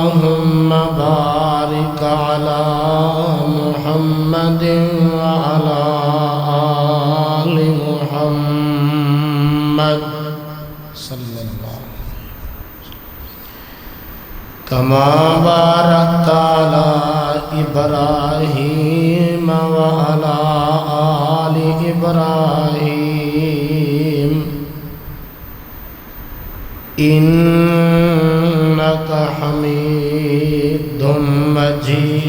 اللهم بارك على محمد وعلى آل محمد صلى الله عليه وسلم كما باركت على إبراهيم وعلى آل إبراهيم إنك حميد مجيد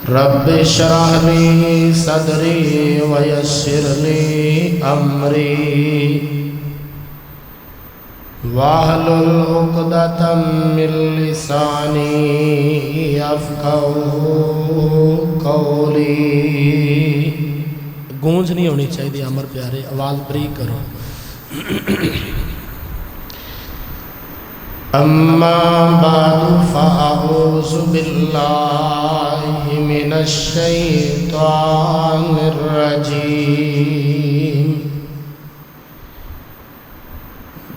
رب اشرح لي صدري ويسر لي أمري واحلل عقدة من لساني يفقهوا قولي۔ گونج نہیں ہونی چاہیے امر پیارے، آواز بریک کرو۔ اما بعد فاعوذ باللہ من الشیطان الرجیم،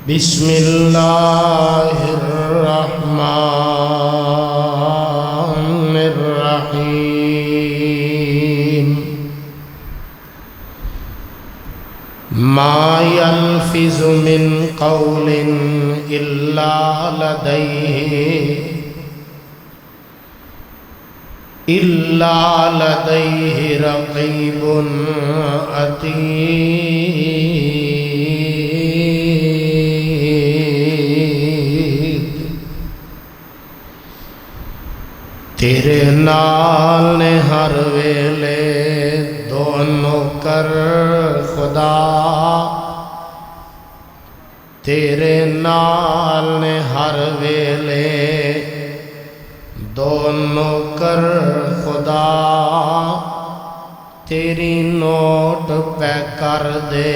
بسم اللہ الرحمن الرحیم۔ ما يلفظ من قول إلا لديه رقيب عتيد۔ تیرے نال نے ہر ویلے دونوں کر خدا، تیرے نال نے ہر ویلے دونوں کر خدا، تیری نوٹ پہ کر دے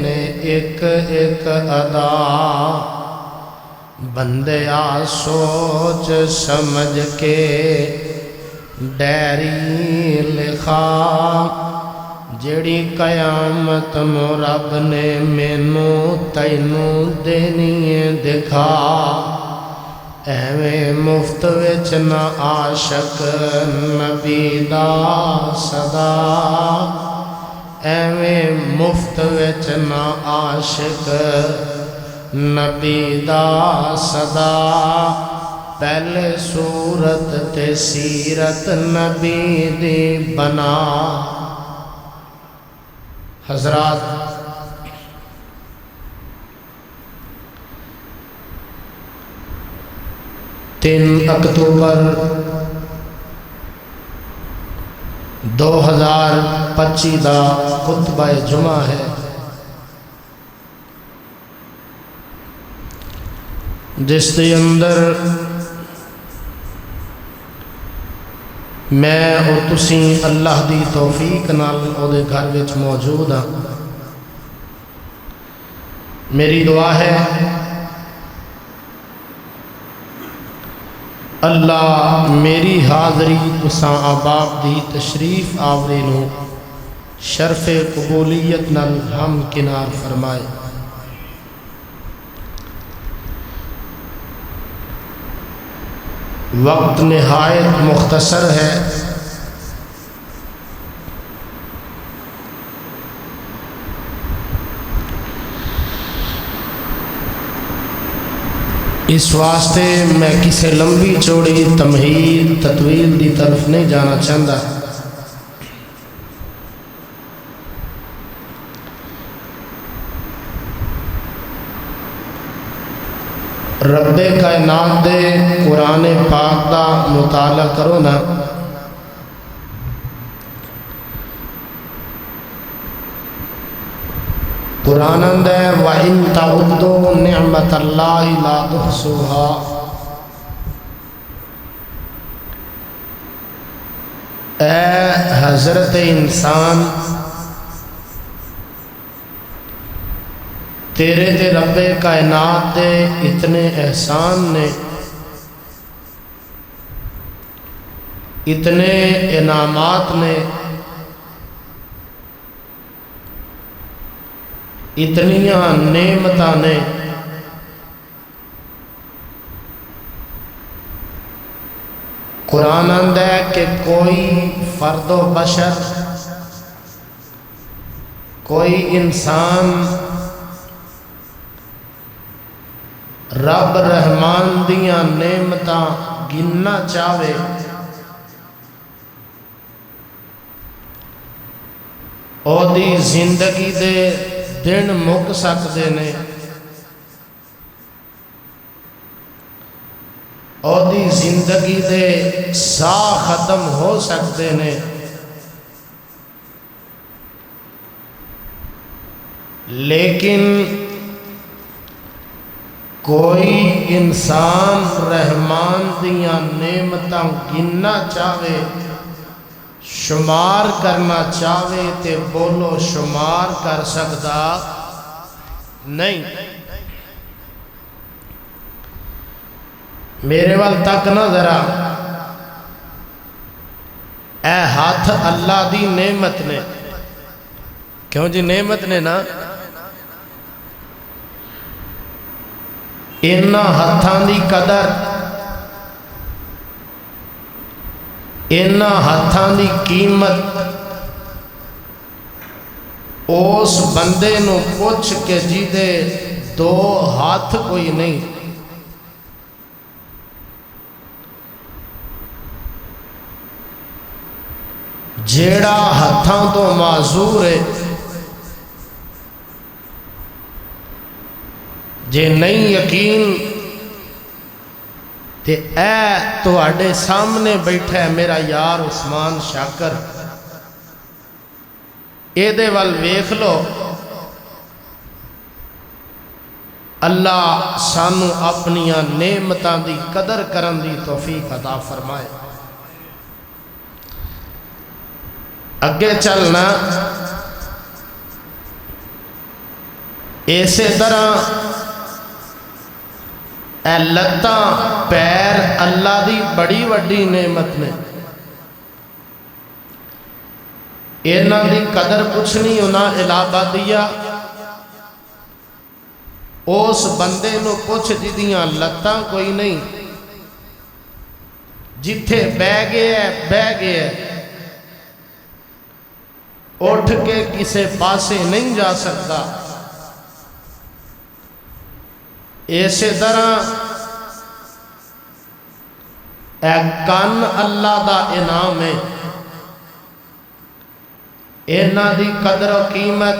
نے ایک ایک ادا، بندیا سوچ سمجھ کے ڈیری لکھا، جڑی قیامت نو رب نے مینوں تینوں دینی دکھا، ایویں مفت وچ نہ عاشق نبی دا صدا، ایویں مفت وچ نہ عاشق نبی دا صدا، پہلے صورت تے سیرت نبی دی بنا۔ حضرات، 3 اکتوبر 2025 دا خطبہ جمعہ ہے، جس کے اندر میں اور تسی اللہ دی توفیق نال او دے گھر وچ موجود ہاں۔ میری دعا ہے اللہ میری حاضری تساں احباب دی تشریف آوری نو شرف قبولیت نال ہم کنار فرمائے۔ وقت نہایت مختصر ہے، اس واسطے میں کسی لمبی چوڑی تمہید تطویل دی طرف نہیں جانا چاہتا۔ رب کائنات دے قرآن پاک دا مطالعہ کرو نا، قرآن اندے وَإِن تَعُدُّوا نِعْمَةَ اللَّهِ لَا تُحْصُوهَا، اے حضرت انسان، تیرے تے رب کائنات دے اتنے احسان نے، اتنے انعامات نے اتنیاں نعمتاں نے قرآن آندا ہے کہ کوئی فرد و بشر، کوئی انسان رب رحمان دیاں نعمتاں گننا چاہے او دی زندگی دے دن مک سکتے نے، او دی زندگی دے ساہ ختم ہو سکتے نے، لیکن کوئی انسان رحمان دیاں نعمتاں گننا چاہے، شمار کرنا چاہے تے بولو شمار کر سکتا نہیں۔ میرے وال تک نہ ذرا، اے ہاتھ اللہ دی نعمت نے، کیوں جی نعمت نے نا، انہاں ہاتھاں دی قدر، انہاں ہاتھاں دی قیمت اس بندے نو پوچھ کے جی دے دو ہاتھ کوئی نہیں، جیڑا ہاتھاں تو معذور ہے، جے نہیں یقین تے اے تواڈے سامنے بیٹھا ہے میرا یار عثمان شاکر، اے دے وال ویکھ لو، اللہ سانو اپنیاں نعمتاں دی قدر کرن دی توفیق عطا فرمائے۔ اگے چلنا اسی طرح اے لتاں پیر اللہ دی بڑی وڈی نعمت نے، انہاں دی قدر کچھ نہیں ہونا علاوہ دیا، اس بندے نو کچھ جدیاں لتاں کوئی نہیں، جتھے بہ گئے اٹھ کے کسے پاسے نہیں جا سکتا۔ اسی طرح اے کان اللہ دا انعام ہے، انہاں دی قدر و قیمت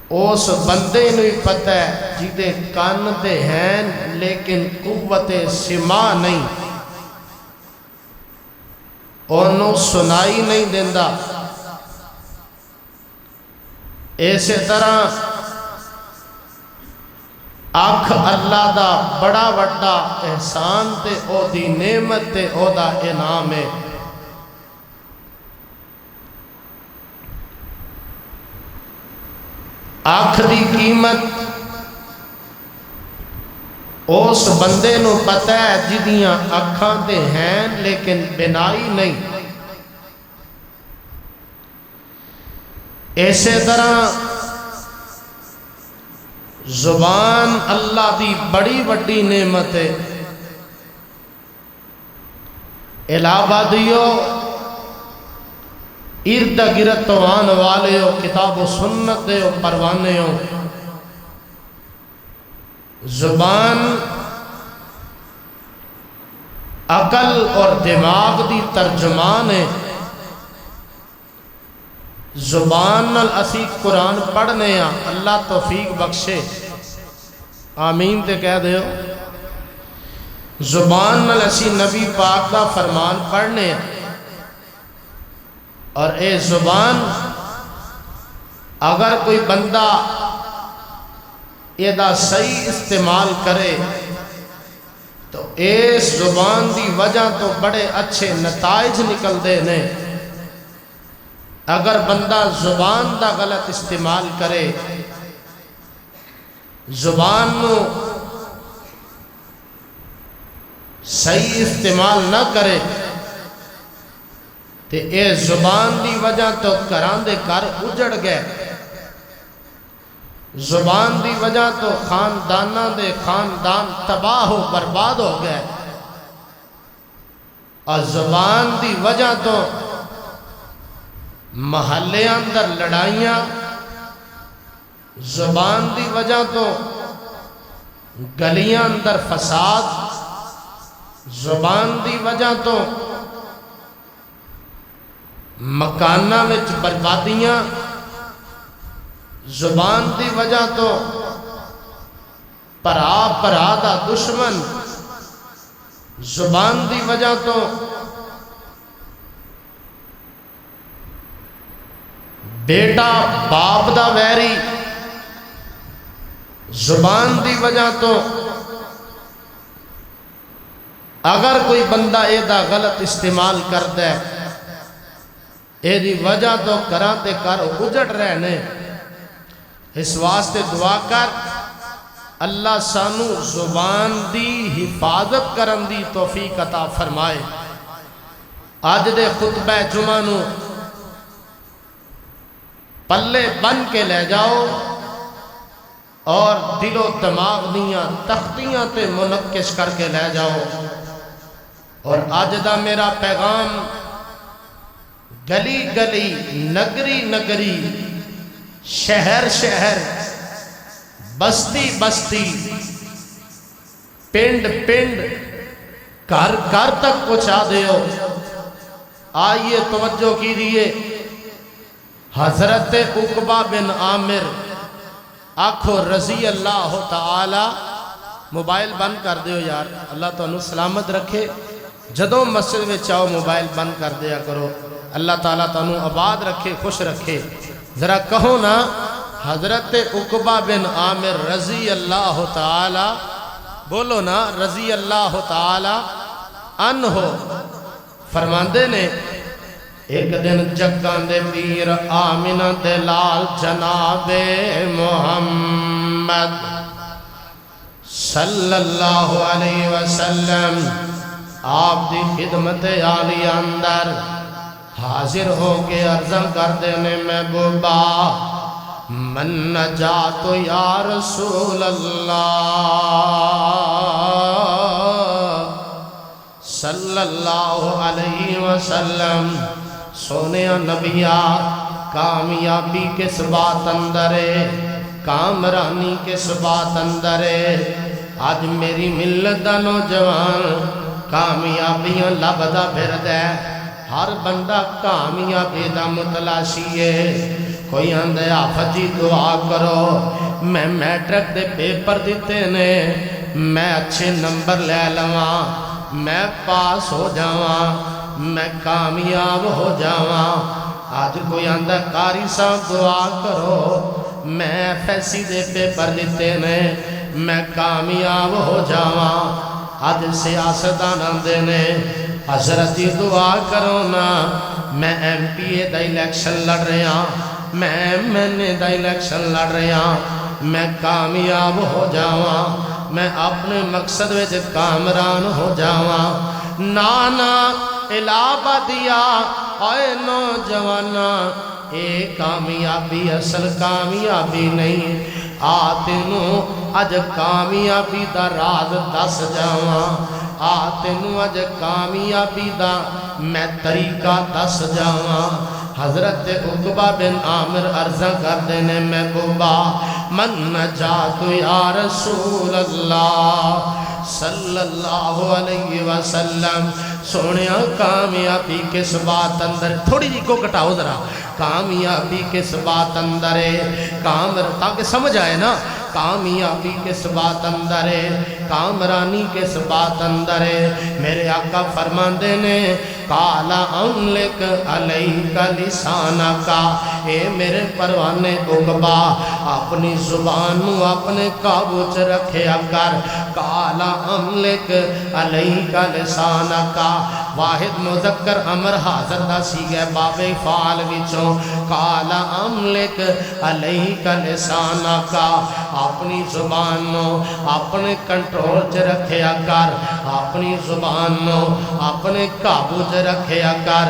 اس بندے نو ہی پتہ ہے جدے کان تے ہیں لیکن قوت سما نہیں، انہوں سنائی نہیں دیندہ۔ اسی طرح آنکھ اللہ دا بڑا وڈا احسان تے او دی نعمت تے او دا انعام ہے۔ آنکھ دی قیمت اس بندے نو پتہ ہے جدیاں اکھاں تے ہیں لیکن بینائی نہیں۔ اسی طرح زبان اللہ دی بڑی وڈی نعمت ہے، علاوہ دیو ارد گرد آن والے ہو، کتاب و سنت دے ہو، پروانے ہو، زبان عقل اور دماغ دی ترجمان ہے۔ زبان نال اسی قرآن پڑھنے ہیں، اللہ توفیق بخشے، آمین تے کہہ دیو۔ زبان نال اسی نبی پاک دا فرمان پڑھنے ہیں، اور اے زبان اگر کوئی بندہ یہ دا صحیح استعمال کرے تو اس زبان دی وجہ تو بڑے اچھے نتائج نکل دے نے، اگر بندہ زبان دا غلط استعمال کرے، زبان نو صحیح استعمال نہ کرے تے اے زبان دی وجہ تو گھراں دے گھر اجڑ گئے، زبان دی وجہ تو خانداناں دے خاندان تباہ و برباد ہو گئے، اور زبان دی وجہ تو محلے اندر لڑائیاں، زبان دی وجہ تو گلیاں اندر فساد، زبان دی وجہ تو مکاناں وچ بربادیاں، زبان دی وجہ تو پرا دا دشمن، زبان دی وجہ تو بیٹا باپ دا ویری، زبان دی وجہ تو اگر کوئی بندہ اے دا غلط استعمال کرتا ہے، اے دی وجہ تو کراتے کر اجڑ رہنے۔ اس واسطے دعا کر اللہ سانو زبان دی حفاظت کرن دی توفیق عطا فرمائے۔ آج دے خطبہ جمعہ نو پلے بن کے لے جاؤ اور دل و دماغ دیاں تختیاں تے منقش کر کے لے جاؤ۔ اور آج دا میرا پیغام گلی گلی، نگری نگری، شہر شہر، بستی بستی، پنڈ پنڈ، گھر گھر تک پہنچا دیو۔ آئیے توجہ کیجئے، حضرت عقبہ بن عامر، آکھو رضی اللہ تعالی۔ موبائل بند کر دیو یار، اللہ تعالیٰ سلامت رکھے۔ جدوں مسجد میں چاہو موبائل بند کر دیا کرو، اللہ تعالیٰ تعالیٰ آباد رکھے، خوش رکھے۔ ذرا کہو نا، حضرت عقبہ بن عامر رضی اللہ تعالی، بولو نا رضی اللہ تعالی عنہ، فرماندے نے ایک دن جگاں دے پیر آمنہ دے لال جناب محمد صلی اللہ علیہ وسلم آپ دی خدمت عالی اندر حاضر ہو کے عرضاں کر دینے محبوبا، من نجات یا رسول اللہ صلی اللہ علیہ وسلم۔ سونے نبیہ کامیابی کس بات اندر ہے، کامرانی کس بات اندر ہے۔ آج میری ملت دا نوجوان کامیابیاں لبدا پھردا ہے، ہر بندہ کامیابی دا متلاشی ہے۔ کوئی آندے آفتی دعا کرو، میں میٹرک دے پیپر دیتے نے، میں اچھے نمبر لے لواں، میں پاس ہو جاواں، میں کامیاب ہو جاواں۔ آج کوئی آندہ قاری صاحب دعا کرو، میں ایف ایس سی دے پیپر دیتے نے، میں کامیاب ہو جاواں۔ آج سیاستدان آندے نے حضرت دعا کرو نا، میں ایم پی اے دا الیکشن لڑ رہا ہوں، میں ایم این اے دا الیکشن لڑ رہا ہوں، میں کامیاب ہو جاواں، میں اپنے مقصد وچ کامران ہو جاواں۔ نانا علاوہ دیا اے نوجوانا، اے کامیابی اصل کامیابی نہیں۔ تینوں اج کامیابی دا راز دس جاواں، تینوں اج کامیابی دا میں طریقہ دس جاواں۔ حضرت عقبہ بن عامر عرضہ کر دینے محبوبا، من نجات یا رسول اللہ صلی اللہ علیہ وسلم۔ سونیا کامیابی کس بات اندر، تھوڑی جی کو کٹاؤ ذرا، کامیابی کس بات اندر ہے، تاکہ سمجھ آئے نا، کامیابی کس بات اندر ہے، کامرانی کس بات اندر ہے۔ میرے آقا فرماندے نے کالا املک علیک لسانکا، اے میرے پروانے عقبہ اپنی زبان اپنے قابو چ رکھیا کر۔ کالا املک علیک لسانکا، واحد مذکر امر حاضر دا سیغہ باب فعال وچوں، کالا املک علیک لسانکا، اپنی زبان اپنے کنٹرول چ رکھیا کر، اپنی زبان اپنے قابو چ رکھیا کر۔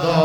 2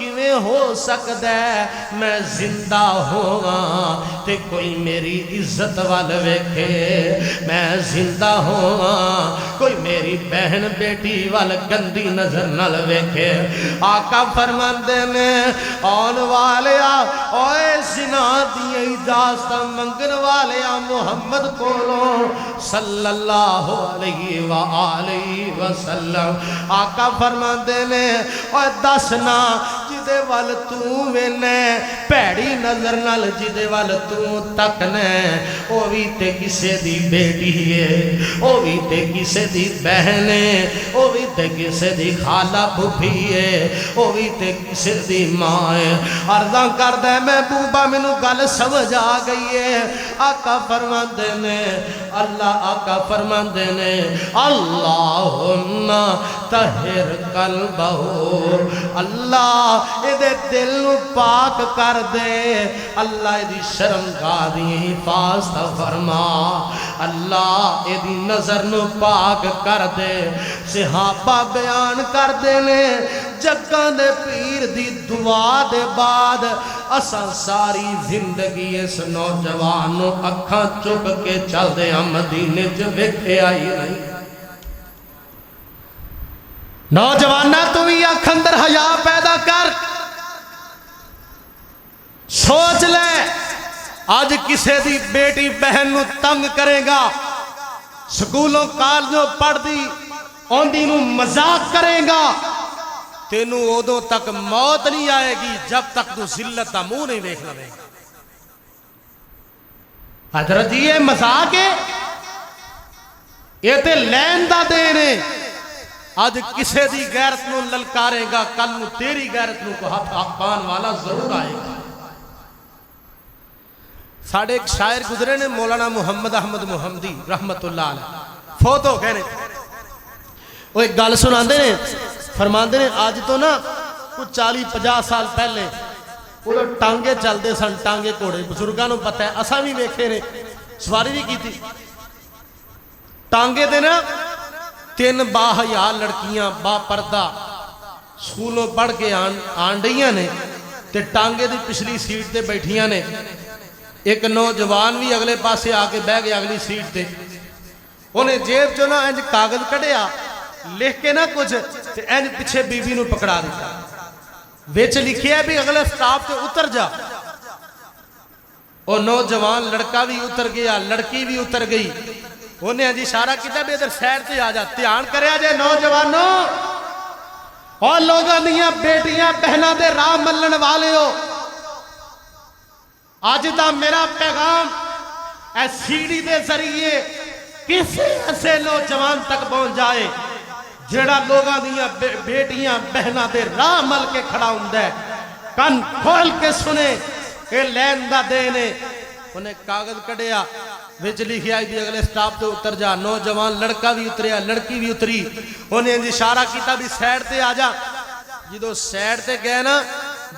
کیویں ہو سکدا ہے میں زندہ ہوواں تے کوئی میری عزت وال ویکھے، میں زندہ ہوواں کوئی میری بہن بیٹی وال گندی نظر نال ویکھے۔ آقا فرماندے نے آن والیا اوے زنا دی اجازت منگن والیا محمد کولوں صلی اللہ علیہ وآلہ وسلم۔ آقا فرماندے نے اوے دسنا جدے وال تو وینے پیڑی نظر نال جدے وال تو تکنے او بھی تے کسے دی بیٹی ہے، او بھی تے کسے دی بہن ہے، او بھی تے کسے دی خالہ بھوبھی ہے، او بھی تے کسے دی ماں ہے۔ عرضاں کردہ محبوبہ مینوں گل سمجھ آ گئی ہے۔ آقا فرماندے نے آقا فرماندے نے اللہم طہر قلبہو، اللہ اے دے دل نو پاک کر دے، اللہ اے دی شرمگاہ دی حفاظت فرما، اللہ اے دی نظر نو پاک کر دے۔ صحابہ بیان کر دے نے جگاں دے پیر دی دعا دے بعد اساں ساری زندگی اس نوجوان نو اکھاں چک کے چل دے ہم مدینے چ ویکھے آئی نہیں۔ نوجوانہ تو بھی اکھ اندر حیا پیدا کر، سوچ لے آج کسے دی بیٹی بہن نو تنگ کرے گا، سکولوں کالجوں پڑھ دی اوندی نو مذاق کرے گا، تینو ادوں تک موت نہیں آئے گی جب تک تو ذلت دا منہ نہیں دیکھ لے گا۔ حضرت یہ مذاق ہے، یہ تے لین دا دینے۔ آج کسے دی غیرت نو للکارے گا، کل نو تیری غیرت نو کو ہاتھ پان والا ضرور آئے گا۔ ساڑھے ایک شاعر گزرے نے مولانا محمد احمد محمدی رحمت اللہ علیہ، فوت ہو گئے نے۔ وہ ایک گال سناندے نے، فرماندے نے آج تو نا کچھ 40-50 سال پہلے وہ ٹانگے چل دے سن، ٹانگے کوڑے بزرگاں نو پتہ ہے، اساں بھی ویکھے نے، سواری بھی کی تھی۔ ٹانگے دے نا 3 باحیا لڑکیاں با پردہ سکولوں پڑھ کے آن رہیاں نے تے ٹانگے دی پچھلی سیٹ تے بیٹھیاں نے۔ ایک نوجوان بھی اگلے پاسے آ کے بہ گیا اگلی سیٹ تے، انہیں جیب جو نا انج کاغذ کڑیا لکھ کے نا کچھ تے انج پیچھے بی بی نو پکڑا دیتا، ویچ لکھیا ہے بھی اگلے سٹاپ تے اتر جا۔ اور نوجوان لڑکا بھی اتر گیا، لڑکی بھی اتر گئی، انہیں انج اشارہ کیتا بھی ادھر سیر تے آ جا، دھیان کریا جے نوجوانوں اور لوگاں دیاں بیٹیاں بہناں دے راہ ملن والے ہو۔ آج دا میرا پیغام اے سیڑھی دے ذریعے کسی ایسے نوجوان تک پہنچ جائے جڑا لوگاں دیاں بیٹیاں بہناں دے راہ مل کے کھڑا ہوندہ ہے، کن کھول کے سنے کہ لین دا دینے۔ انہیں کاغذ کڑیا وچ لکھیا بھی اگلے سٹاپ تے اتر جا، نوجوان لڑکا بھی اتریا لڑکی بھی اتری، انہیں اشارہ کیتا بھی سیڈ تے آ جا۔ جدو سیڈ تے گئے نا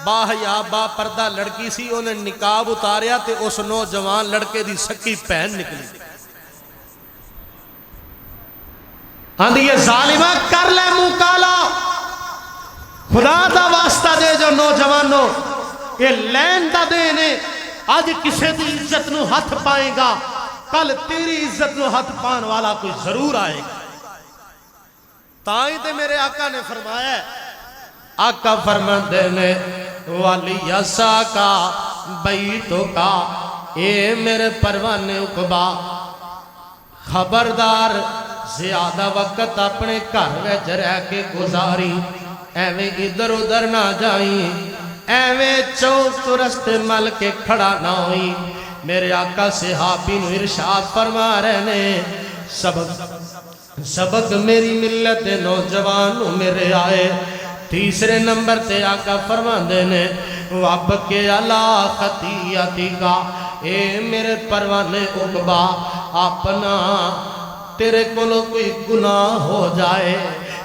باحیا با پردہ لڑکی سی، انہیں نقاب اتاریا تے اس نوجوان لڑکے دی سکی پہن نکلی۔ آندھی یہ ظالمہ کر لے منہ کالا، خدا دا واسطہ دے جو نوجوانوں یہ لین دا دینے۔ آج کسے دی عزت نو ہاتھ پائے گا، کل تیری عزت نو ہاتھ پان والا کوئی ضرور آئے گا۔ تائیں تے میرے آقا نے فرمایا ہے، آقا فرماندے نے والی اسا کا بیتو کا، اے میرے پروانے اقبا خبردار زیادہ وقت اپنے گھر وچ رہ کے گزاری، ایویں ادھر ادھر نہ جائیں، ایویں چوک رست مل کے کھڑا نہ ہوئی۔ میرے آقا صحابی نو ارشاد فرما رہے نے سبق میری ملت نوجوان میرے آئے۔ تیسرے نمبر تے آقا فرما دینے واب کے علا خطیعتی کا، اے میرے پروانے اقبا اپنا تیرے کولو کوئی گناہ ہو جائے،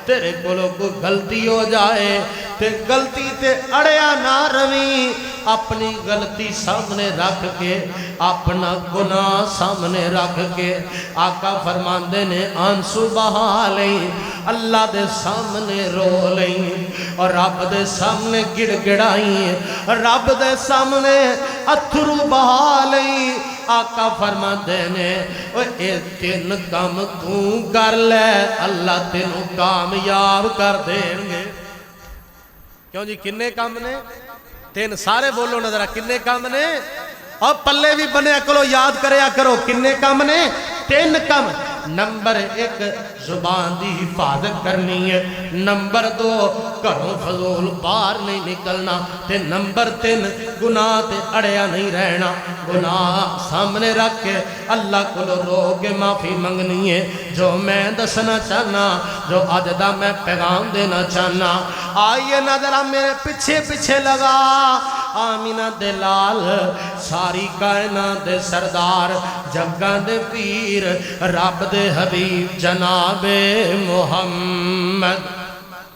تیرے کولو کوئی غلطی ہو جائے تے غلطی تے اڑیا نہ رویں، اپنی غلطی سامنے رکھ کے اپنا گناہ سامنے رکھ کے آقا فرماندے نے آنسو بہا لیں، اللہ دے سامنے رو لیں اور رب دے سامنے گڑ گڑائیں، رب دے سامنے اتھرو بہا لیں۔ آقا فرماندے نے اے تین کام تو کر لے اللہ تینوں کامیاب کر دیں گے۔ کیوں جی کنے کام نے؟ تین سارے بولو نظرہ کنے کام نے؟ اور پلے بھی بنے اکلو یاد کریا کرو کنے کام نے؟ تین کام۔ نمبر ایک زبان دی حفاظت کرنی ہے، نمبر دو گھروں فضول باہر نہیں نکلنا، تے نمبر تین گناہ تے اڑیا نہیں رہنا، گناہ سامنے رکھ کے اللہ کو رو کے معافی منگنی ہے۔ جو میں دسنا چاہنا، جو آج دا میں پیغام دینا چاہنا، آئیے نظرہ میرے پیچھے پیچھے لگا، آمینہ دے لال ساری کائنات دے سردار جگہ دے پیر رب دے حبیب جناب محمد،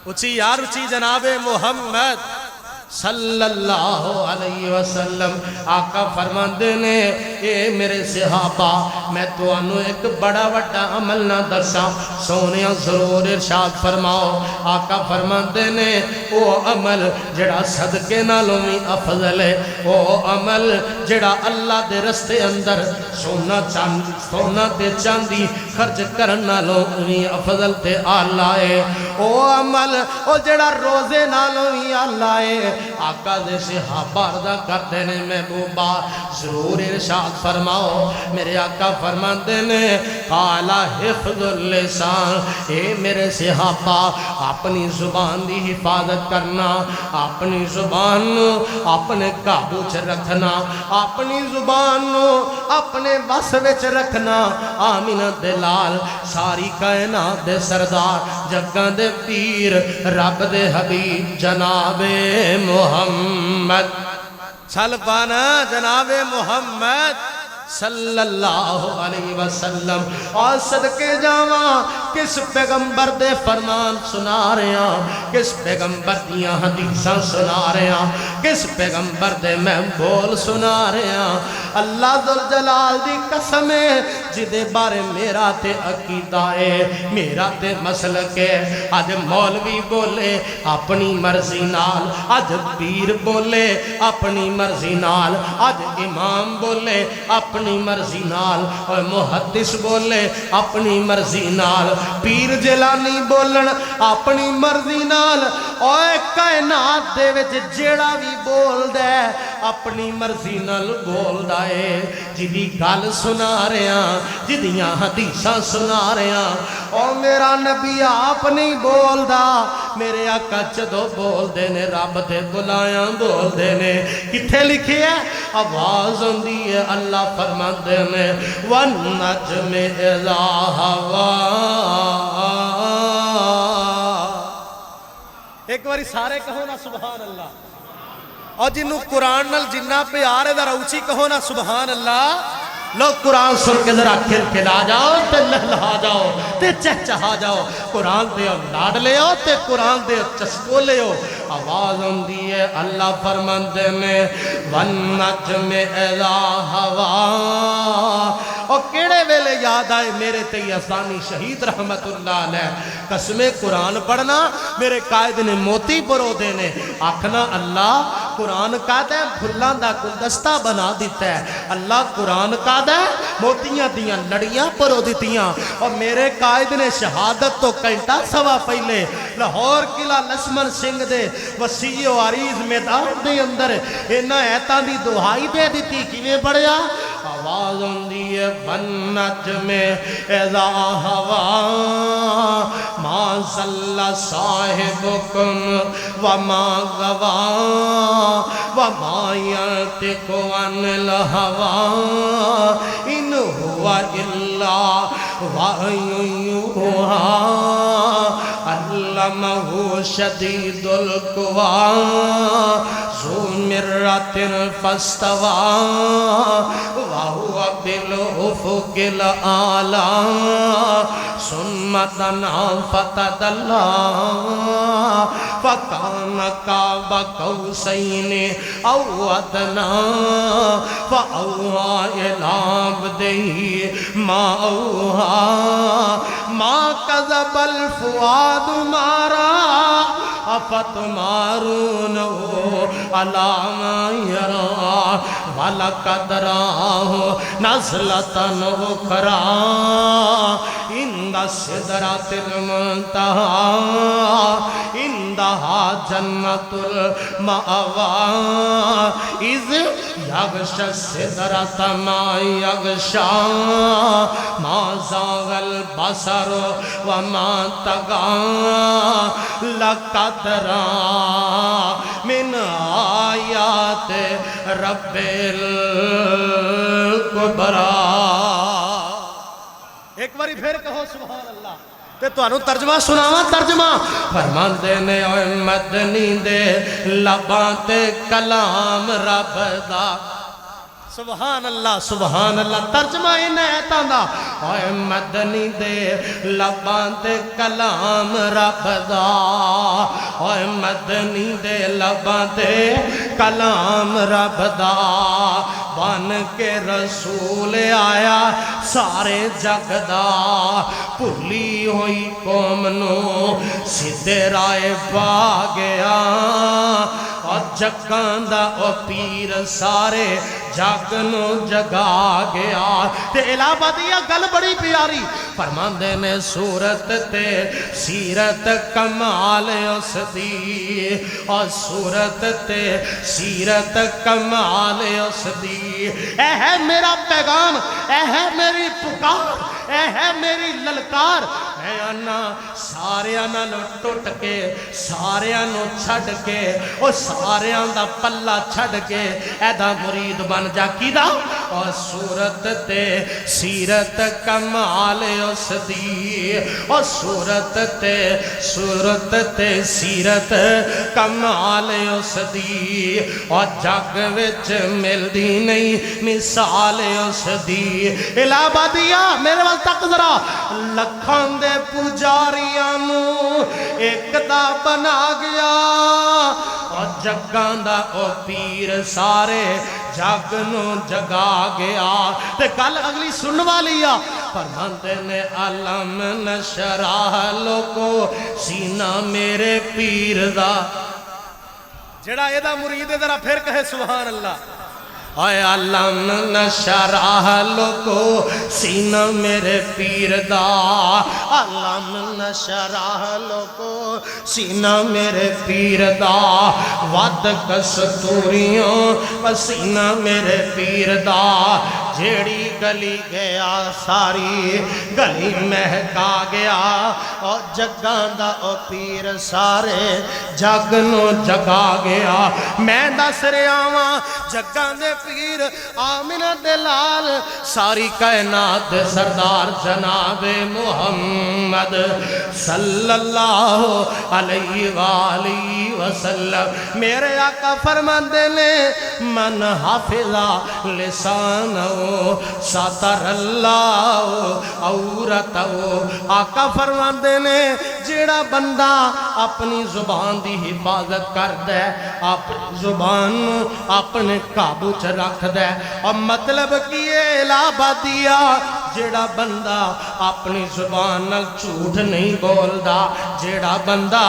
اچھی یار اچھی جناب محمد صلی اللہ علیہ وسلم۔ آقا فرماندے نے اے میرے صحابہ میں تو انو ایک بڑا وڈا عمل نہ درسا، سونیا ضرور ارشاد فرماؤ۔ آقا فرماندے نے او عمل جڑا صدقے نالوں بھی افضل ہے، او عمل جڑا اللہ دے رستے اندر سونا تے چاندی خرچ کرن نالوں بھی افضل تے آلہ ہے، او عمل او جڑا روزے نالوں بھی آلہ ہے۔ آقا دے صحابہ عرضہ کرتے نے محبوبہ ضرور ارشاد فرماؤ۔ میرے آقا فرماتے نے قالا حفظ اللسان، اے میرے صحابہ اپنی زبان دی حفاظت کرنا، اپنی زبان اپنے قابو چ رکھنا، اپنی زبان اپنے وس وچ رکھنا۔ آمینہ دے لال ساری کائنات دے سردار جگہ دے پیر رب دے حبیب جناب محمد، چل پانا جناب محمد صلی اللہ علیہ وسلم۔ اور صدقے جاواں کس پیغمبر دے فرمان سنا رہے ہیں، کس پیغمبر دیاں حدیثاں سنا رہے ہیں، کس پیغمبر دے میں بول سنا رہے ہیں۔ اللہ ذوالجلال دی قسم ہے جدے بارے میرا تے عقیدہ ہے، میرا تے مسلک ہے۔ آج مولوی بولے اپنی مرضی نال، آج پیر بولے اپنی مرضی نال، آج امام بولے اپنی مرضی نال، اور محدث بولے اپنی مرضی نال، پیر جیلانی بولن اپنی مرضی نال، اور کائنات دے وچ جیڑا بھی بول دے اپنی مرضی نال بول دائے۔ جدی گل سنا رہے ہیں، جدیاں حدیثاں سنا رہے ہیں، اور میرا نبی آپ نہیں بول دا، میرے آقا جدو بول دینے رب دے بلایاں بول دینے۔ کتھے لکھے ہے؟ آواز ہوندی ہے اللہ فرماندے نے وَالنَّجْمِ إِذَا هَوَىٰ۔ ایک باری سارے کہو نا سبحان اللہ، اور جنہوں قرآن نال جنہ پیار ہے ذرا اونچی کہو نا سبحان اللہ۔ لوگ قرآن سن کے ذرا کھل کھلا جاؤ تے لہلہا جاؤ تے چہچہا جاؤ، قرآن دے لاڈ لے آؤ تے قرآن دے چسکو لے آؤ۔ آواز ہوندی ہے اللہ فرماندے نے وَالنَّجْمِ إِذَا هَوَىٰ۔ اور کیڑے ویلے یاد آئے میرے تیسانی شہید رحمت اللہ علیہ قسم قرآن پڑھنا، میرے قائد نے موتی پرو دینے آکھنا اللہ قرآن کا دے بھلان دا گلدستہ بنا دیتا ہے، اللہ قرآن کا دے موتیاں دیاں لڑیاں پرو دیتیاں۔ اور میرے قائد نے شہادت تو کئنٹا سوا پہلے لاہور قلعہ لشمن سنگھ دے وسیع و عریض میدان دے اندر اینا ایتاں دی دعائی دے دیتی کیویں پڑھیا؟ آواز ہوندی ہے وَالنَّجْمِ إِذَا هَوَىٰ مَا ضَلَّ صَاحِبُكُمْ وَمَا غَوَىٰ وَمَا يَنطِقُ عَنِ الْهَوَىٰ إِنْ هُوَ إِلَّا وَحْيٌ يُوحَىٰ۔ اللہ علمہ شدید القوا ذو مرۃ فاستوى وهو بالافق الاعلى ثم دنا فتدلى فكان قاب قوسين او ادنى فاوحى الى عبده ما اوحى ما كذب الفؤاد ما رأى افتمارونه على ما يرى ولقد رآه نزلة أخرى عند سدرة المنتهى عندها جنة المأوى إذ يغشى السدرة ما يغشى ما زاغ البصر وما طغى لقد رأى من آیات رب الکبریٰ۔ ایک باری پھر کہو سبحان اللہ تے تانوں ترجمہ سناواں ترجمہ فرماندے نے اوے مدنی دے لباں تے کلام رب دا سبحان اللہ سبحان اللہ ترجمہ انہیں دا اوے مدنی دے لباں تے کلام رب دا اوے مدنی دے لباں تے کلام رب دا بن کے رسول آیا سارے جگ دا بھلی ہوئی قوم نو سیدھے رائے پا گیا اور جگاں دا او پیر سارے جگ نو جگا گیا تے الہابادیہ گل بڑی پیاری فرماندے نے صورت تے سیرت کمال اس دی اور صورت تے سیرت کمال اس دی اے ہے میرا پیغام اے ہے میری پکار اے ہے میری للکار اے آنا سارے آنا نو ٹوٹ کے سارے آنو چھڑ کے او سارے آن دا پلہ چھڑ کے اے دا مرید بن جا کی دا اور صورت تے سیرت کمال اس دی اور صورت تے سیرت کمال اس دی اور جگ وچ مل دی نہیں مثال اس دی الہابادیہ میرے وال تک ذرا لکھاں دے پجاریاں نو ایک دا بنا گیا اور جگاں دا او پیر سارے جگ نو جگا گیا تے گل اگلی سن والی آ فرماندے نے علم نشرح لوگو سینہ میرے پیر دا جڑا اے دا مرید ذرا پھر کہے سبحان اللہ اے علم نشرح لوگو سینہ میرے پیر دا علم نشرح لوگو سینہ میرے پیر دا ود کستوریوں سینہ میرے پیر دا جیڑی گلی گیا ساری گلی مہکا گیا اور جگاں دا او پیر سارے جگ نو جگا گیا میں دس رہاں جگاں دے پیر آمنہ دلال ساری کائنات سردار جناب محمد صلی اللہ علیہ وآلہ وسلم میرے آقا فرماندے نے من حافظہ لسانہ ساتر اللہ عورتہ آقا فرماندے نے جیڑا بندہ اپنی زبان دی حفاظت کر دے اپنی زبان اپنے قابو چ رکھ دے اور مطلب کیے الہابادیہ جیڑا بندہ اپنی زبان نال جھوٹ نہیں بولدا جیڑا بندہ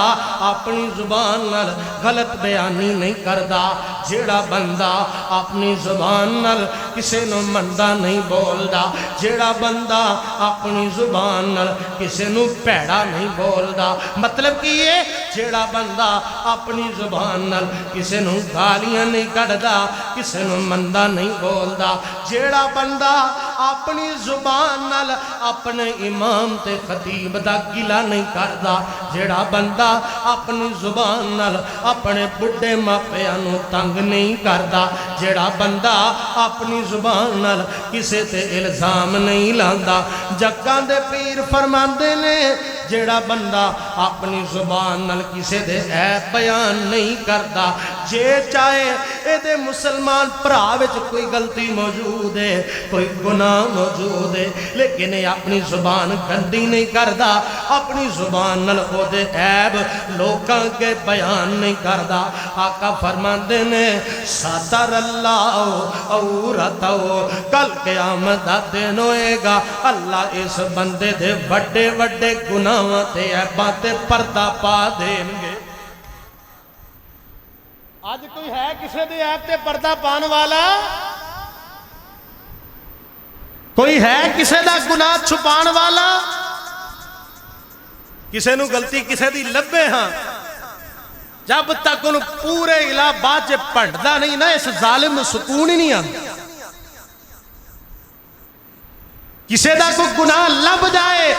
اپنی زبان نال غلط بیانی نہیں کردا جیڑا بندہ اپنی زبان نال کسے نو مندا نہیں بولدا جیڑا بندہ اپنی زبان نال کسے نو پیڑا نہیں بولدا مطلب کی ہے جیڑا بندہ اپنی زبان نال کسے نو گالیاں نہیں کڑدا کسے نو مندا نہیں بولدا جیڑا بندہ اپنی زبان نال اپنے امام تے خطیب دا گلا نہیں کردا جیڑا بندہ اپنی زبان نال اپنے بڑھے ماپیاں نو تنگ نہیں کردا جیڑا بندہ اپنی زبان نال کسے تے الزام نہیں لاندا جگاں دے پیر فرماندے نے جیڑا بندہ اپنی زبان نال کسے دے عیب بیان نہیں کرتا، جے چاہے اے دے مسلمان بھرا وچ کوئی غلطی موجود ہے، کوئی گناہ موجود ہے، لیکن اے اپنی زبان گندی نہیں کرتا، اپنی زبان نال او دے عیب لوکاں کے بیان نہیں کرتا۔ آقا فرماندے نے ساتر اللہ عورتو، کل قیامت دا دن ہوئے گا، اللہ اس بندے دے وڈے وڈے گناہاں تے عیباں تے پردہ پا دیں گے۔ آج کوئی ہے کسے دے عیب تے پردہ پان والا؟ کوئی ہے کسے دا گناہ چھپان والا؟ کسے نو غلطی کسے دی لبے ہاں، جب تک ان پورے علاقہ چ پڑھدا نہیں نا، اس ظالم نو سکون ہی نہیں آتا۔ کسے دا کوئی گناہ لب جائے،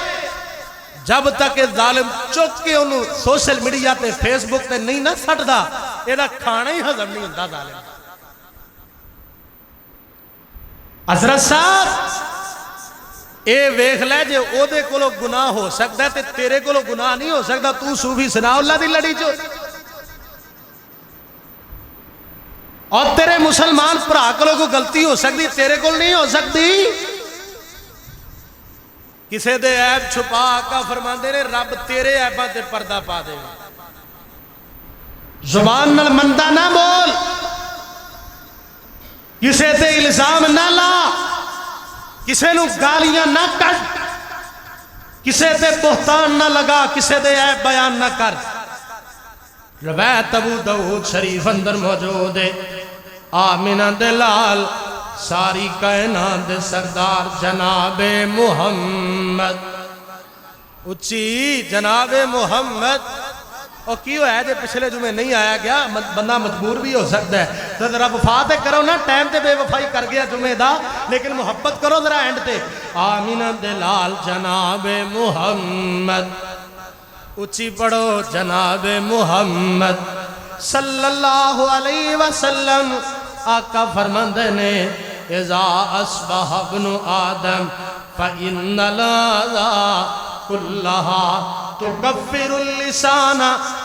جب تک یہ ظالم چک کے انہوں سوشل میڈیا تے فیس بک تے نہیں نہ سٹدا، یہ کھانا ہی ہضم نہیں ہوتا ظالم۔ حضرت صاحب اے ویکھ لے جے او دے کولو گناہ ہو سکتا ہے تے تیرے کولو گناہ نہیں ہو سکتا، تو صوفی ثناء اللہ دی لڑی چو، اور تیرے مسلمان بھرا کولو کوئی غلطی ہو سکتی، تیرے کول نہیں ہو سکتی۔ کسے دے عیب چھپا آقا فرماندے نے رب تیرے عیباں تے پردہ پا دے۔ زبان نال مندہ نہ بول، کسے تے الزام نہ لا، کسے نو گالیاں نہ کر، کسے تے بہتان نہ لگا، کسے دے عیب بیان نہ کر۔ روایت ابو داؤد شریف اندر موجود ہے، آمینہ دلال ساری کائنات دے سردار جناب محمد، اچھی جناب محمد، اور کیوں ہے جے پچھلے جمعے نہیں آیا گیا، بندہ مجبور بھی ہو سکتا ہے، تو ذرا وفا تے کرو نا، ٹائم تے بے وفائی کر گیا جمعے دا، لیکن محبت کرو ذرا اینڈ تے۔ آمینہ دلال جناب محمد، اچھی پڑھو جناب محمد صلی اللہ علیہ وسلم۔ آقا فرماندے نے اذا اصبح ابن آدم فإن الأعضاء كلها تكفر اللسان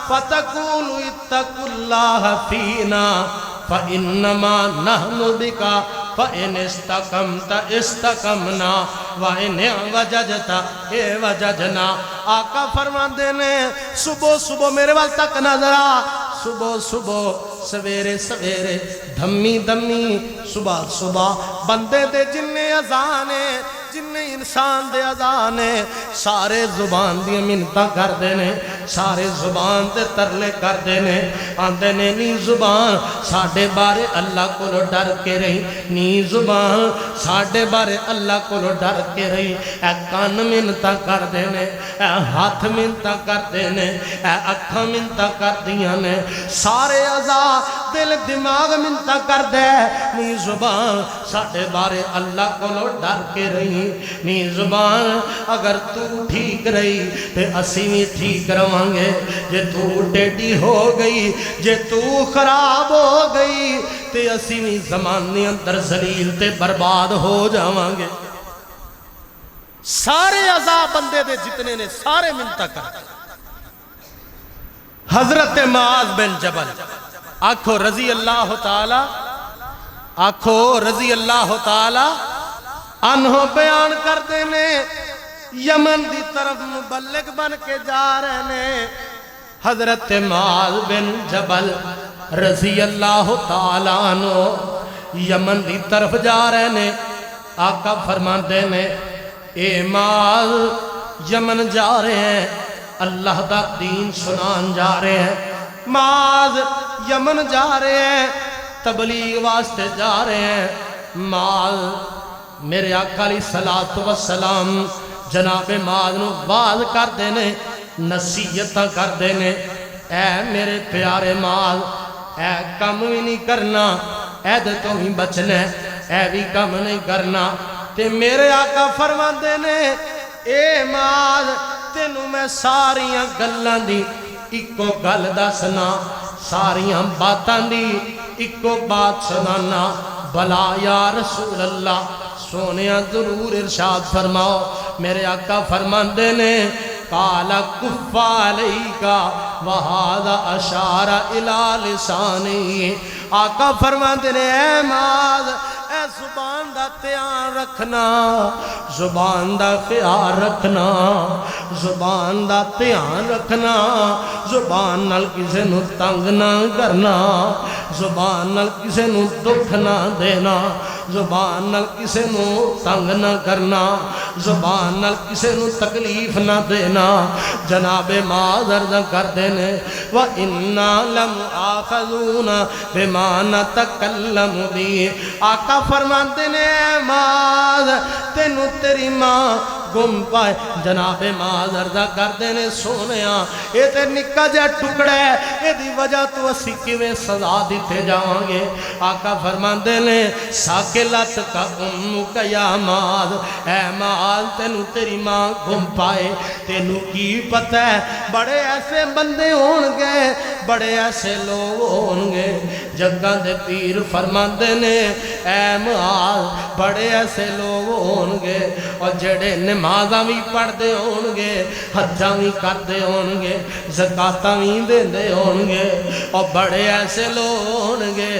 فتقول اتقوا الله فينا فإنما نحن بك فإن استقمت استقمنا وإن اعوججت اعوججنا۔ آقا فرماندے نے صبح صبح میرے وال تک نظر آ، صبح صبح سویرے سویرے دھمی دھمی صبح صبح بندے دے جننے اذانے، جننے انسان دے اذانے، سارے زبان دی منتاں کر دینے، سارے زبان دے ترلے کر دینے، آندے نے نی زبان ساڑھے بارے اللہ کو لو ڈر کے رہی، نی زبان ساڑھے بارے اللہ کو لو ڈر کے رہی، اے کان منتاں کر دینے، اے ہاتھ منتاں کر دینے، اے اکھاں منتاں کر دیاں نے، سارے اعضاء دل دماغ منتاں کر دے، نی زبان ساڑھے بارے اللہ کو لو ڈر کے رہی، نی زبان اگر تو ٹھیک رہی تے اسی بھی ٹھیک روانگے، جے تو ٹیڑی ہو گئی، جے تو خراب ہو گئی تے اسی بھی زمانے اندر ذلیل تے برباد ہو جاوانگے۔ سارے اعضاء بندے دے جتنے نے سارے منتہ کر۔ حضرت معاذ بن جبل آکھو رضی اللہ تعالی، آکھو رضی اللہ تعالی انہوں بیان کر دینے، یمن دی طرف مبلغ بن کے جا رہے نے۔ حضرت معاذ بن جبل رضی اللہ تعالیٰ عنہ یمن دی طرف جا رہے نے۔ آقا فرمان دینے اے معاذ یمن جا رہے ہیں، اللہ دا دین سنان جا رہے ہیں، معاذ یمن جا رہے ہیں، تبلیغ واسطے جا رہے ہیں۔ معاذ میرے آقا علیہ السلام جناب معاذ نو باز کر دینے، نصیحتاں کر دینے، اے میرے پیارے معاذ، اے کم بھی نہیں کرنا، اے دے تو ہی بچنے، اے بھی کم نہیں کرنا۔ تے میرے آقا فرما دینے اے معاذ تینوں میں ساریاں گلاں دی اکو گل دسنا، ساریاں باتاں دی اکو بات سنانا، بھلا یا رسول اللہ سونیاں ضرور ارشاد فرماؤ۔ میرے آقا فرماندے نے قال کف علیکا وہذا اشار الی لسانی. آقا فرماتے نے اے معاذ اے زبان دا دھیان رکھنا، زبان دا خیال رکھنا، زبان دا دھیان رکھنا، زبان نال کسے نو تنگ نہ کرنا، زبان نال کسے نو دکھ نہ دینا، زبان نال کسے نو تنگ نہ کرنا، زبان نال کسے نو تکلیف نہ دینا. جناب معاذ عرض کردے نے وَإِنَّا لَمُؤَاخَذُونَ بِمَا نَتَكَلَّمُ بِهِ. آقا فرماتے نے اے معاذ تینو تیری ماں گم پائے. جناب معاذ عرض کردے نے سونیا اے تے نکا جا ٹکڑا ہے، اے دی وجہ تو اسی کیویں سزا دیتے جاؤں گے. آقا فرماندے نے ساکلت کا امک یا معاذ، اے معاذ تینو تیری ماں گم پائے، تینو کی پتہ ہے بڑے ایسے بندے ہون گے، بڑے ایسے لوگ ہون گے. جگہ دے پیر فرماندے نے اے معاذ بڑے ایسے لوگ ہون گے اور جڑے نمازاں بھی پڑھ دے ہون گے، حجاں بھی کر دے ہون گے، زکاتاں بھی دے دے ہون گے، اور بڑے ایسے لوگ ہون گے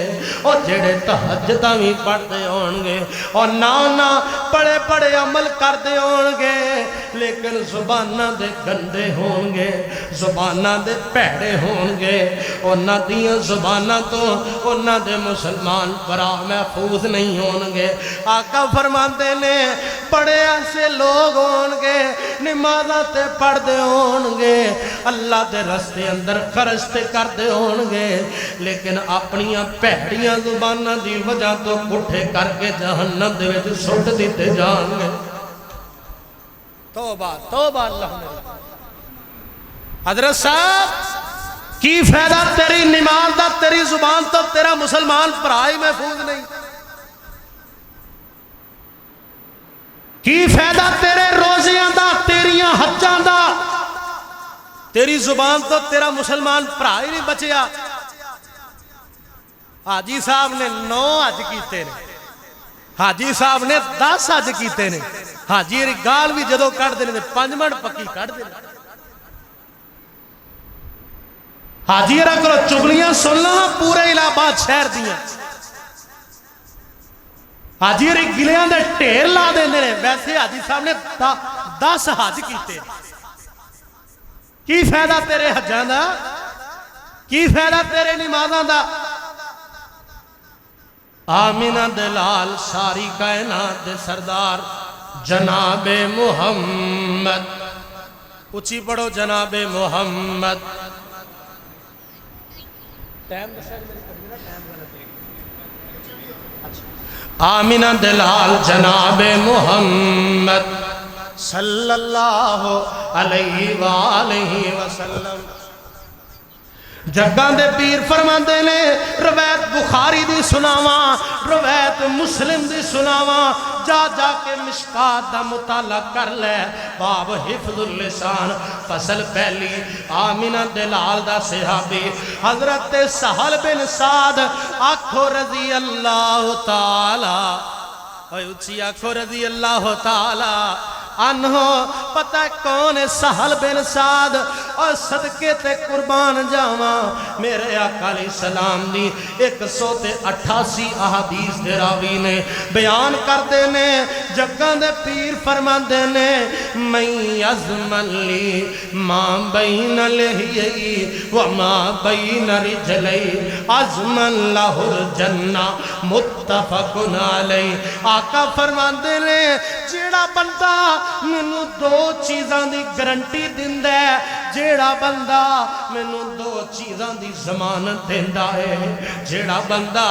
اور جڑے تہجداں بھی پڑھ دے ہون گے اور نانا بڑے بڑے عمل کر دے ہون گے، لیکن زباناں دے گندے ہون گے، زباناں دے پیڑے ہون گے. انہاں دیاں زباناں تو انہاں دے مسلمان برا محفوظ نہیں ہون گے. آقا فرماندے نے بڑے ایسے لوگ ہون گے نمازاں تے پڑھ دے ہون گے، اللہ دے رستے اندر خرچ تے کر دے ہون گے، لیکن اپنیاں پیڑیاں زباناں دی وجہ تو پٹھے کر کے جہنم دے وچ سٹ دیتے جان گے. توبہ توبہ اللہ میرے. حضرت صاحب کی فائدہ تیری نماز دا، تیری زبان تو تیرا مسلمان پرائی محفوظ نہیں. کی فائدہ تیرے روزیاں دا، تیریاں حجاں دا، تیری زبان تو تیرا مسلمان پرائی نہیں بچیا. حاجی صاحب نے 9 حج کیتے نے، حاجی صاحب نے 10 حج کیتے نے، حاجی گال بھی جدو کٹ دے 5 منٹ پکی کٹ دے. حاجی رکھ لو چگلیاں سننا پورے الہ آباد شہر دیاں. حاجی گلیاں دے ٹھیر لا دے نے، ویسے حاجی صاحب نے 10 حج کیتے. کی فائدہ تیرے حجاں دا، کی فائدہ تیرے نمازاں دا. آمینہ دلال ساری کائنات دے سردار جناب محمد، اچھی پڑھو جناب محمد. آمینہ دلال جناب محمد صلی اللہ علیہ وآلہ وسلم. جگہ دے پیر فرماندے نے روایت بخاری دی سناواں، روایت مسلم دی سناواں، جا جا کے مشکات دا مطالعہ کر لے. باب حفظ اللسان فصل پہلی. آمینہ دلال دا صحابی حضرت سہل بن سعد آکھو رضی اللہ تعالی، اوہ اچھی آکھو رضی اللہ تعالی عنہ. پتہ کون ہے سہل بن سعد؟ اور صدقے تے قربان جاواں میرے آقا علیہ السلام دی 188 احادیث دے راوی نے بیان کر دے نے. جگہ دے پیر فرمان دے نے من یزمن لی ما بین لحیئی وما بین رجلی ازمن لہ الجنہ متفق علیہ. آقا فرمان دے نے جیڑا بندہ مینوں 2 چیزاں دی گارنٹی دیندا ہے، جیڑا بندہ مینوں 2 چیزاں دی ضمانت دیندا ہے، جیڑا بندہ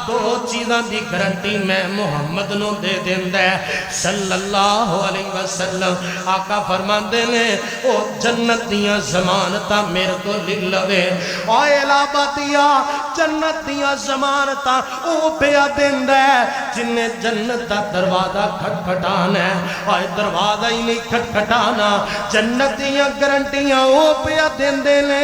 2 چیزاں دی گارنٹی میں محمد نو دے دیندا ہے صلی اللہ علیہ وسلم. آقا فرماندے نے او جنت دیاں ضمانتاں میرے کو لے لوے. اوے الابادیا جنت دیاں ضمانتاں او پیا دیندا ہے جن جنت دا دروازہ کھٹکھٹانا ہے. اوے دروازہ ہی نہیں کھٹکھٹانا. جنت دیاں گارنٹیاں او پیا دیندے نے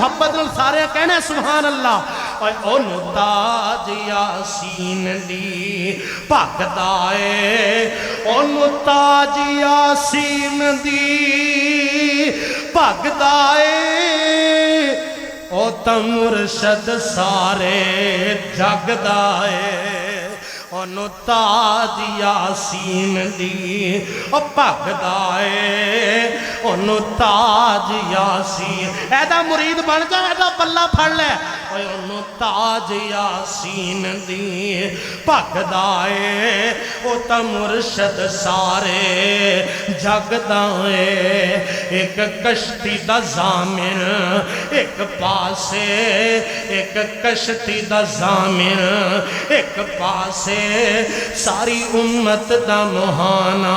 محبت نال سارے کہنا ہے سبحان اللہ اوے اونوں تاج یاسین دی بھگدا اے اونوں تاج یاسین دی بھگدا اے او تا مرشد سارے جگ دا اے اونوں تاج یاسین دی او بھگدا اے اونوں تاج یاسین ایدا مرید بن جا ایدا پلہ پھڑ لے اوے اونوں تاج یاسین دی بھگدا اے او تا مرشد سارے جگ دا اے ایک کشتی دا ضامن ایک پاسے ایک کشتی دا ضامن ایک پاسے ساری امت دا مہانا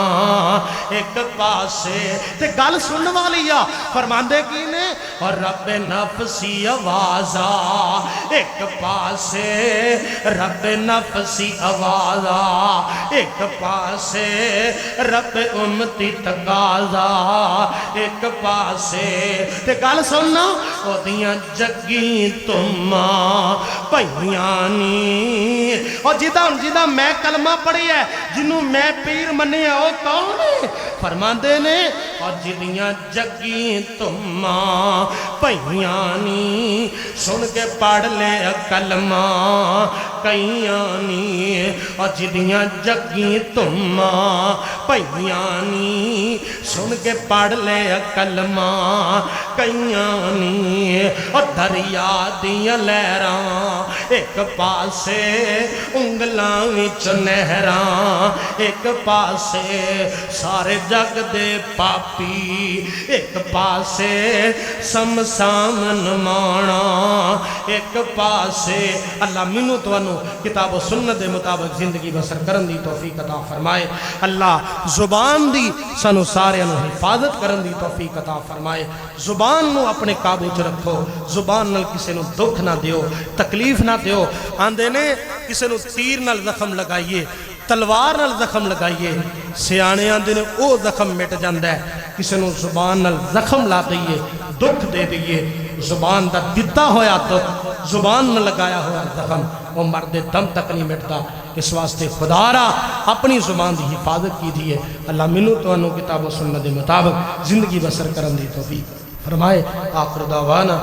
ایک پاسے تے گل سن والی آ فرماندے کی نے اور رب نفسی آوازا ایک پاسے رب نفسی آوازا ایک پاسے رب امتی تقاضا ایک پاسے تے گل سننا او دیاں جگی تمہ پہیانی اور جدہ میں کلمہ پڑھی ہے جنہوں میں پیر منی ہے وہ کون ہے فرماندے نے اور جدیاں جگی تمہ پہیانی سن کے پڑھ لے کلمہ کئیانی اور جدیاں جگی تمہ پہیانی سن کے پڑھ لے کلمہ کئیانی اور دریا دیاں لہراں ایک پاسے انگلاں وچ نہراں ایک پاسے سارے جگ دے پاپی ایک پاسے سمسامن مانا ایک پاسے اللہ منو توانو کتاب و سنت دے مطابق زندگی بسر کرن دی توفیق عطا فرمائے اللہ زبان دی سانو سارے انو حفاظت کرن دی توفیق عطا فرمائے زبان نو اپنے قابو چ رکھو زبان نال کسے نو دکھ نہ دیو تکلیف نہ دیو آندے نے کسے نو تیر نال زخم لگائیے تلوار نال زخم لگائیے سیانے آندے نے او زخم مٹ جاندہ ہے کسے نو زبان نال زخم لا دئیے دکھ دے دئیے زبان دا دتا ہویا دکھ زبان نہ لگایا ہوا زخم وہ مرد دم تک نہیں مٹتا اس واسطے خدا را اپنی زبان دی حفاظت کی دیئے اللہ منو تو انو کتاب و سنت دے مطابق زندگی بسر کرن دی توفیق فرمائے آخر دعوانا